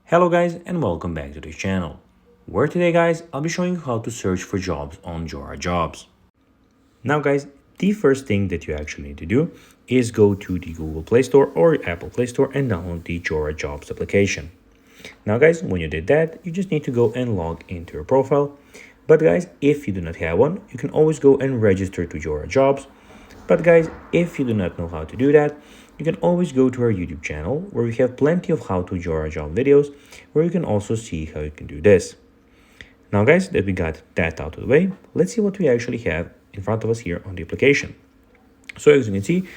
Hello guys and welcome back to this channel, where today guys I'll be showing you how to search for jobs on Jora Jobs. Now guys, the first thing that you actually need to do is go to the Google Play Store or Apple Play Store and download the Jora Jobs application. Now guys, when you did that, you just need to go and log into your profile. But guys, if you do not have one, you can always go and register to Jora Jobs. But guys, if you do not know how to do that, you can always go to our YouTube channel where we have plenty of how to Jora Job videos where you can also see how you can do this. Now guys, that we got that out of the way, let's see what we actually have in front of us here on the application. So as you can see, the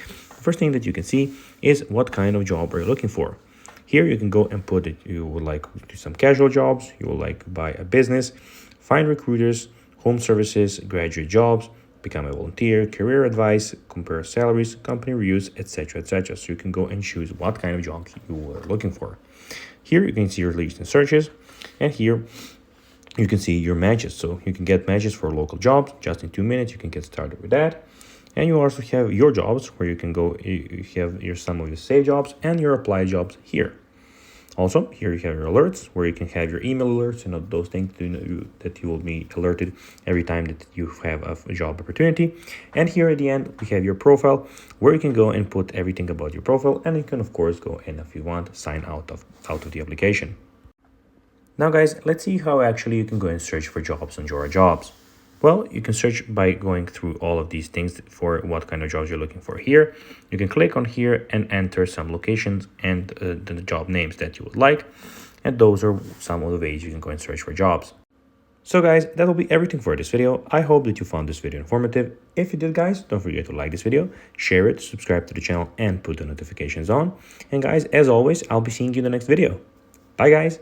first thing that you can see is what kind of job are you looking for. Here you can go and put it, you would like to do some casual jobs, you would like to buy a business, find recruiters, home services, graduate jobs, become a volunteer, career advice, compare salaries, company reviews, etc. etc. So you can go and choose what kind of job you are looking for. Here you can see your recent searches, and here you can see your matches. So you can get matches for local jobs just in 2 minutes. You can get started with that. And you also have your jobs where you can go, you have some of your saved jobs and your applied jobs here. Also, here you have your alerts where you can have your email alerts and those things that you will be alerted every time that you have a job opportunity. And here at the end, we have your profile where you can go and put everything about your profile. And you can, of course, go and if you want, sign out of the application. Now, guys, let's see how actually you can go and search for jobs on Jora Jobs. Well, you can search by going through all of these things for what kind of jobs you're looking for here. You can click on here and enter some locations and the job names that you would like. And those are some of the ways you can go and search for jobs. So guys, that will be everything for this video. I hope that you found this video informative. If you did guys, don't forget to like this video, share it, subscribe to the channel and put the notifications on. And guys, as always, I'll be seeing you in the next video. Bye guys.